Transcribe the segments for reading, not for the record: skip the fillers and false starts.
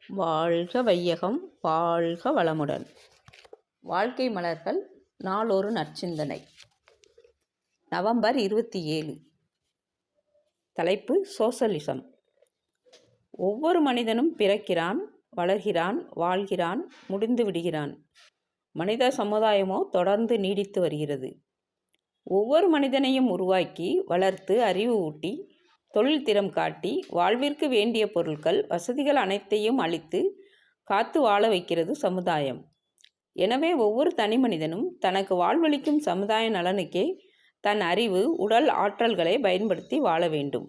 வாழ்க வையகம், வாழ்க வளமுடன். வாழ்க்கை மலர்கள் நாளொரு நற்சிந்தனை. நவம்பர் 27. தலைப்பு சோசலிசம். ஒவ்வொரு மனிதனும் பிறக்கிறான், வளர்கிறான், வாழ்கிறான், முடிந்து விடுகிறான். மனித சமுதாயமோ தொடர்ந்து நீடித்து வருகிறது. ஒவ்வொரு மனிதனையும் உருவாக்கி, வளர்த்து, அறிவு ஊட்டி, தொழில் திறம் காட்டி, வாழ்விற்கு வேண்டிய பொருட்கள், வசதிகள் அனைத்தையும் அளித்து காத்து வாழ வைக்கிறது சமுதாயம். எனவே ஒவ்வொரு தனி மனிதனும் தனக்கு வாழ்வளிக்கும் சமுதாய நலனுக்கே தன் அறிவு, உடல் ஆற்றல்களை பயன்படுத்தி வாழ வேண்டும்.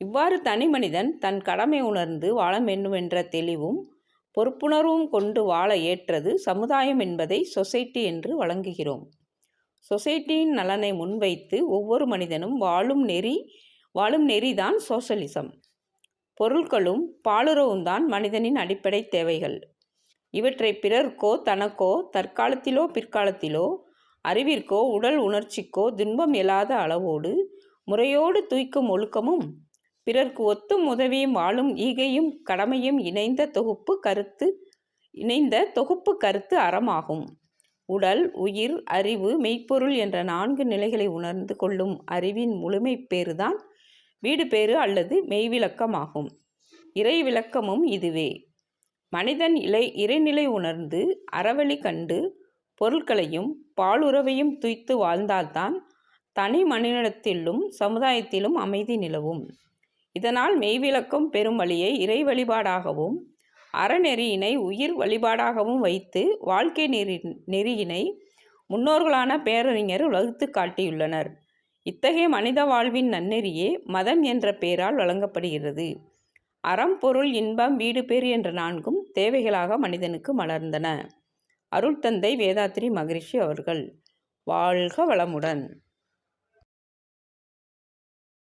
இவ்வாறு தனி மனிதன் தன் கடமை உணர்ந்து வாழ வேண்டும் என்ற தெளிவும் பொறுப்புணர்வும் கொண்டு வாழ ஏற்றது சமுதாயம் என்பதை சொசைட்டி என்று வழங்குகிறோம். சொசைட்டியின் நலனை முன்வைத்து ஒவ்வொரு மனிதனும் வாழும் நெறிதான் சோசலிசம். பொருட்களும் பாலுறவும் தான் மனிதனின் அடிப்படை தேவைகள். இவற்றை பிறர்க்கோ தனக்கோ தற்காலத்திலோ பிற்காலத்திலோ அறிவிற்கோ உடல் உணர்ச்சிக்கோ துன்பம் இயலாத அளவோடு முறையோடு தூய்க்கும் ஒழுக்கமும் பிறர்க்கு ஒத்தும் உதவியும் வாழும் ஈகையும் கடமையும் இணைந்த தொகுப்பு கருத்து அறமாகும். உடல், உயிர், அறிவு, மெய்ப்பொருள் என்ற 4 நிலைகளை உணர்ந்து கொள்ளும் அறிவின் முழுமை பேறுதான் வீடு பேறு அல்லது மெய்விளக்கமாகும். இறை விளக்கமும் இதுவே. மனிதன் இறைநிலை உணர்ந்து அறவழி கண்டு பொருட்களையும் பாலுறவையும் துய்த்து வாழ்ந்தால்தான் தனி மனிதனிடத்திலும் சமுதாயத்திலும் அமைதி நிலவும். இதனால் மெய்விளக்கம் பெறும் வழியை இறை வழிபாடாகவும் அறநெறியினை உயிர் வழிபாடாகவும் வைத்து வாழ்க்கை நெறியினை முன்னோர்களான பேரறிஞர் வகுத்து காட்டியுள்ளனர். இத்தகைய மனித வாழ்வின் நன்னெறியே மதம் என்ற பெயரால் வழங்கப்படுகிறது. அறம், பொருள், இன்பம், வீடு பேறு என்ற 4ம் தேவைகளாக மனிதனுக்கு மலர்ந்தன. அருள் தந்தை வேதாத்ரி மகரிஷி அவர்கள். வாழ்க வளமுடன்.